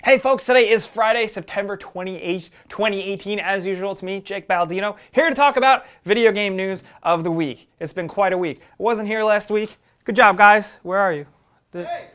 Hey folks, today is Friday, September 28th, 2018. As usual, it's me, Jake Baldino, here to talk about video game news of the week. It's been quite a week. I wasn't here last week. Good job, guys. Where are you? Hey!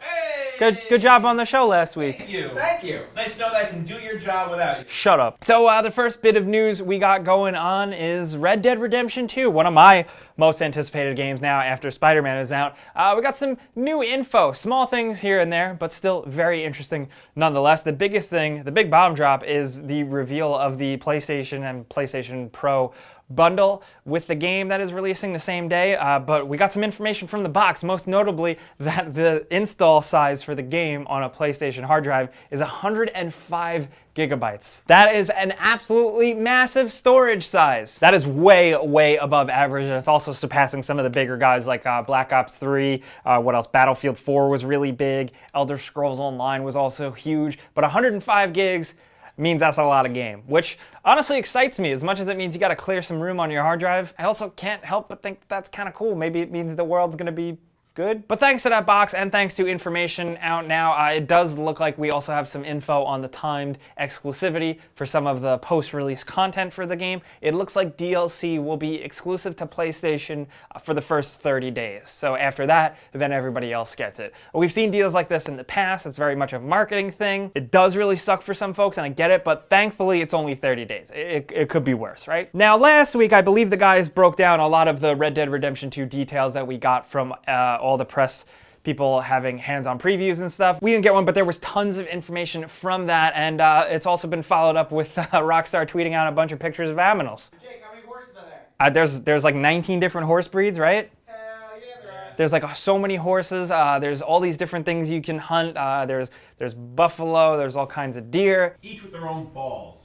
Good job on the show last week. Thank you. Nice to know that I can do your job without you. Shut up. So the first bit of news we got going on is Red Dead Redemption 2, one of my most anticipated games now after Spider-Man is out. We got some new info, small things here and there, but still very interesting nonetheless. The biggest thing, the big bomb drop, is the reveal of the PlayStation and PlayStation Pro bundle with the game that is releasing the same day, but we got some information from the box, most notably that the install size for the game on a PlayStation hard drive is 105 gigabytes. That is an absolutely massive storage size. That is way, way above average, and it's also surpassing some of the bigger guys like Black Ops 3, what else? Battlefield 4 was really big, Elder Scrolls Online was also huge, but 105 gigs means that's a lot of game, which honestly excites me as much as it means you gotta clear some room on your hard drive. I also can't help but think that's kind of cool. Maybe it means the world's gonna be good. But thanks to that box and thanks to information out now, it does look like we also have some info on the timed exclusivity for some of the post-release content for the game. It looks like DLC will be exclusive to PlayStation for the first 30 days. So after that, then everybody else gets it. We've seen deals like this in the past. It's very much a marketing thing. It does really suck for some folks, and I get it, but thankfully it's only 30 days. It could be worse, right? Now, last week, I believe the guys broke down a lot of the Red Dead Redemption 2 details that we got from all the press people having hands-on previews and stuff. We didn't get one, but there was tons of information from that, and it's also been followed up with Rockstar tweeting out a bunch of pictures of aminals. Jake, how many horses are there? There's like 19 different horse breeds, right? Hell yeah, there are. There's like so many horses. There's all these different things you can hunt. There's buffalo. There's all kinds of deer. Each with their own balls.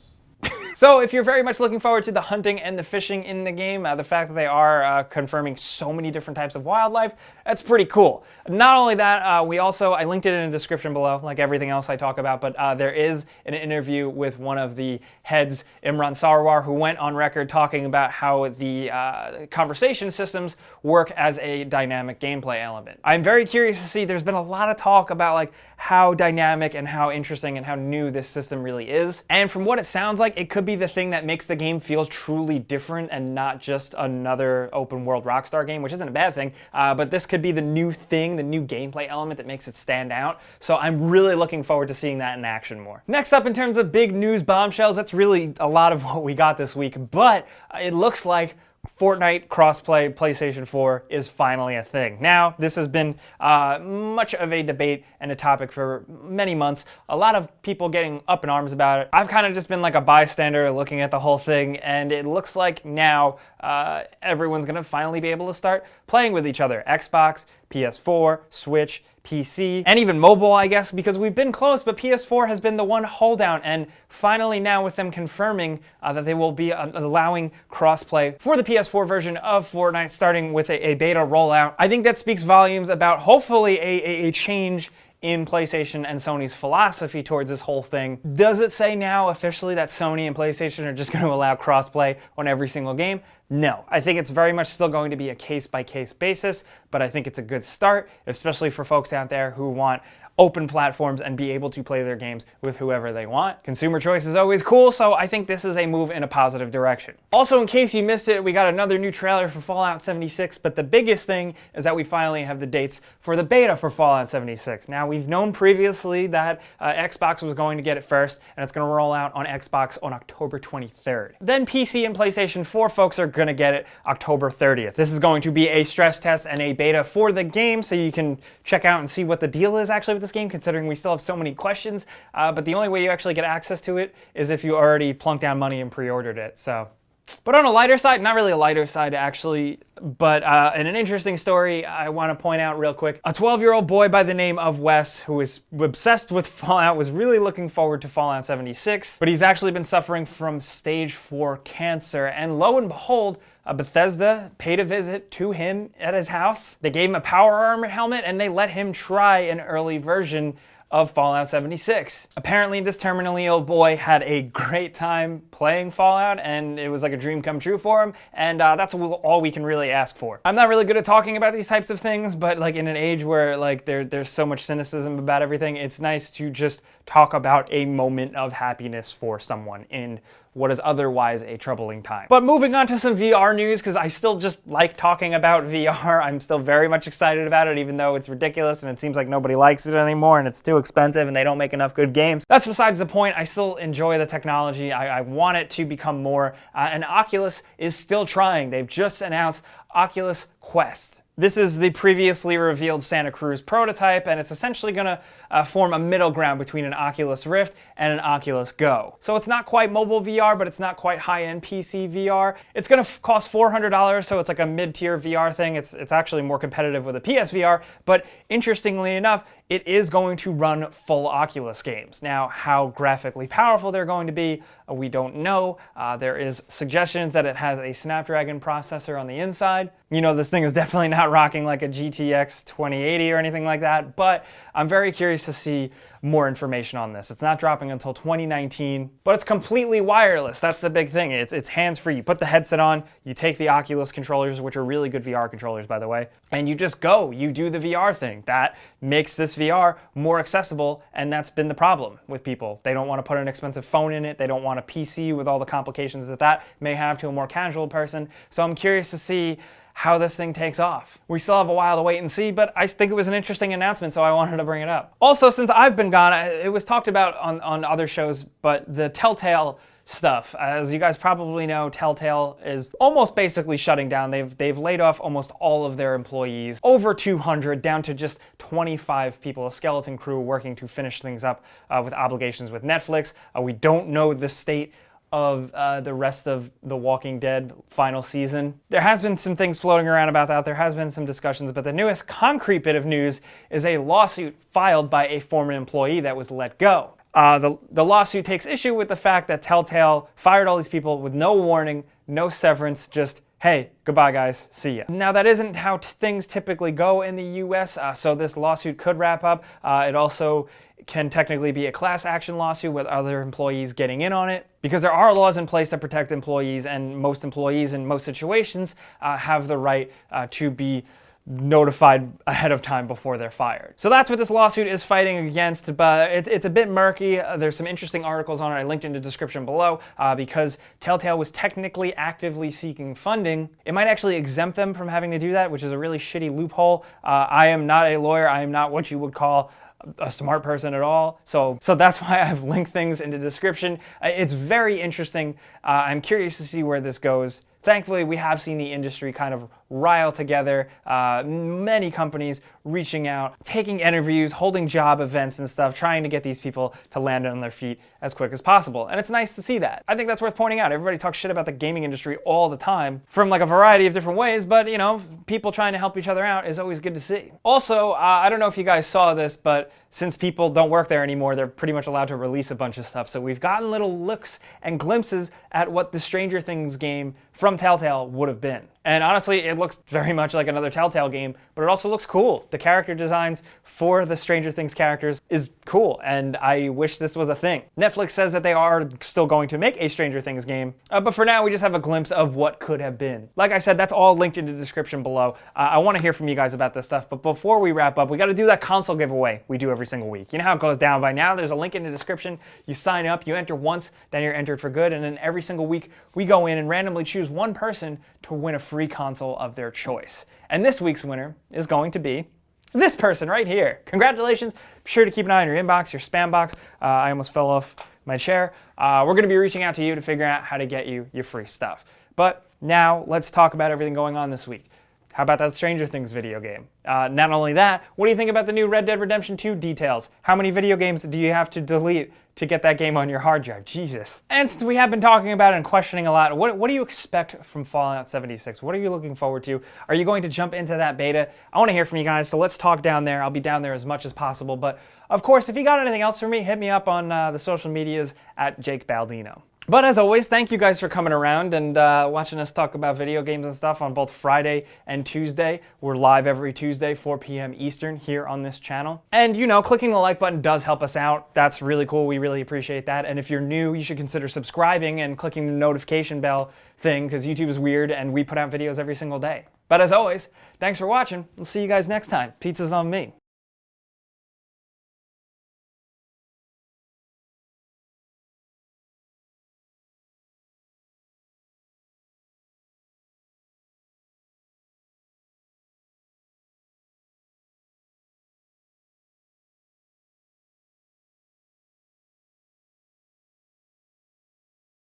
So if you're very much looking forward to the hunting and the fishing in the game, the fact that they are confirming so many different types of wildlife, that's pretty cool. Not only that, I linked it in the description below, like everything else I talk about, but there is an interview with one of the heads, Imran Sarwar, who went on record talking about how the conversation systems work as a dynamic gameplay element. I'm very curious to see, there's been a lot of talk about like how dynamic and how interesting and how new this system really is. And from what it sounds like, it could be the thing that makes the game feel truly different and not just another open world Rockstar game, which isn't a bad thing, but this could be the new thing, the new gameplay element that makes it stand out. So I'm really looking forward to seeing that in action more. Next up, in terms of big news bombshells, that's really a lot of what we got this week, but it looks like Fortnite crossplay PlayStation 4 is finally a thing. Now, this has been much of a debate and a topic for many months. A lot of people getting up in arms about it. I've kind of just been like a bystander looking at the whole thing, and it looks like now everyone's gonna finally be able to start playing with each other. Xbox, PS4, Switch, PC, and even mobile, I guess, because we've been close, but PS4 has been the one holdout, and finally now with them confirming that they will be allowing crossplay for the PS4 version of Fortnite, starting with a beta rollout, I think that speaks volumes about hopefully a change in PlayStation and Sony's philosophy towards this whole thing. Does it say now officially that Sony and PlayStation are just going to allow crossplay on every single game? No. I think it's very much still going to be a case-by-case basis, but I think it's a good start, especially for folks out there who want open platforms and be able to play their games with whoever they want. Consumer choice is always cool, so I think this is a move in a positive direction. Also, in case you missed it, we got another new trailer for Fallout 76, but the biggest thing is that we finally have the dates for the beta for Fallout 76. Now, we've known previously that Xbox was going to get it first, and it's going to roll out on Xbox on October 23rd. Then PC and PlayStation 4 folks are going to get it October 30th. This is going to be a stress test and a beta for the game, so you can check out and see what the deal is actually with this game, considering we still have so many questions, but the only way you actually get access to it is if you already plunked down money and pre-ordered it. So, but on a lighter side, not really a lighter side actually, but in an interesting story I want to point out real quick, a 12-year-old boy by the name of Wes, who is obsessed with Fallout, was really looking forward to Fallout 76, but he's actually been suffering from stage 4 cancer, and lo and behold, Bethesda paid a visit to him at his house. They gave him a power armor helmet and they let him try an early version of Fallout 76. Apparently, this terminally ill boy had a great time playing Fallout, and it was like a dream come true for him, and that's all we can really ask for. I'm not really good at talking about these types of things, but like in an age where like there's so much cynicism about everything, it's nice to just talk about a moment of happiness for someone in what is otherwise a troubling time. But moving on to some VR news, because I still just like talking about VR. I'm still very much excited about it, even though it's ridiculous and it seems like nobody likes it anymore and it's too expensive and they don't make enough good games. That's besides the point. I still enjoy the technology. I want it to become more, and Oculus is still trying. They've just announced Oculus Quest. This is the previously revealed Santa Cruz prototype, and it's essentially going to form a middle ground between an Oculus Rift and an Oculus Go. So it's not quite mobile VR, but it's not quite high-end PC VR. It's going to cost $400, so it's like a mid-tier VR thing. It's actually more competitive with a PSVR, but interestingly enough, it is going to run full Oculus games. Now, how graphically powerful they're going to be, we don't know. There is suggestions that it has a Snapdragon processor on the inside. You know, this thing is definitely not rocking like a GTX 2080 or anything like that, but I'm very curious to see more information on this. It's not dropping until 2019, but it's completely wireless. That's the big thing. It's hands-free. You put the headset on, you take the Oculus controllers, which are really good VR controllers, by the way, and you just go. You do the VR thing. That makes this VR more accessible, and that's been the problem with people. They don't want to put an expensive phone in it. They don't want a PC with all the complications that may have to a more casual person. So I'm curious to see how this thing takes off. We still have a while to wait and see, but I think it was an interesting announcement, so I wanted to bring it up. Also, since I've been gone, it was talked about on other shows, but the Telltale stuff. As you guys probably know, Telltale is almost basically shutting down. They've laid off almost all of their employees, over 200, down to just 25 people, a skeleton crew working to finish things up with obligations with Netflix. We don't know the state of the rest of The Walking Dead final season. There has been some things floating around about that. There has been some discussions, but the newest concrete bit of news is a lawsuit filed by a former employee that was let go. The lawsuit takes issue with the fact that Telltale fired all these people with no warning, no severance, just, hey, goodbye guys, see ya. Now that isn't how things typically go in the US, so this lawsuit could wrap up. It also can technically be a class action lawsuit with other employees getting in on it, because there are laws in place that protect employees, and most employees in most situations have the right to be notified ahead of time before they're fired. So that's what this lawsuit is fighting against, but it's a bit murky. There's some interesting articles on it. I linked in the description below because Telltale was technically actively seeking funding. It might actually exempt them from having to do that, which is a really shitty loophole. I am not a lawyer. I am not what you would call a smart person at all. So that's why I've linked things in the description. It's very interesting. I'm curious to see where this goes. Thankfully, we have seen the industry kind of rile together, many companies reaching out, taking interviews, holding job events and stuff, trying to get these people to land on their feet as quick as possible. And it's nice to see that. I think that's worth pointing out. Everybody talks shit about the gaming industry all the time from like a variety of different ways, but you know, people trying to help each other out is always good to see. Also, I don't know if you guys saw this, but since people don't work there anymore, they're pretty much allowed to release a bunch of stuff. So we've gotten little looks and glimpses at what the Stranger Things game from Telltale would have been. And honestly, it looks very much like another Telltale game, but it also looks cool. The character designs for the Stranger Things characters is cool, and I wish this was a thing. Netflix says that they are still going to make a Stranger Things game, but for now we just have a glimpse of what could have been. Like I said, that's all linked in the description below. I want to hear from you guys about this stuff, but before we wrap up, we got to do that console giveaway we do every single week. You know how it goes down by now. There's a link in the description. You sign up, you enter once, then you're entered for good, and then every single week we go in and randomly choose one person to win a free console of their choice. And this week's winner is going to be this person right here. Congratulations. Be sure to keep an eye on your inbox, your spam box. I almost fell off my chair. We're going to be reaching out to you to figure out how to get you your free stuff. But now let's talk about everything going on this week. How about that Stranger Things video game? Not only that, what do you think about the new Red Dead Redemption 2 details? How many video games do you have to delete to get that game on your hard drive? Jesus. And since we have been talking about it and questioning a lot, what do you expect from Fallout 76? What are you looking forward to? Are you going to jump into that beta? I want to hear from you guys, so let's talk down there. I'll be down there as much as possible. But of course, if you got anything else for me, hit me up on the social medias at Jake Baldino. But as always, thank you guys for coming around and watching us talk about video games and stuff on both Friday and Tuesday. We're live every Tuesday, 4 p.m. Eastern here on this channel. And you know, clicking the like button does help us out. That's really cool. We really appreciate that. And if you're new, you should consider subscribing and clicking the notification bell thing, because YouTube is weird and we put out videos every single day. But as always, thanks for watching. We'll see you guys next time. Pizza's on me.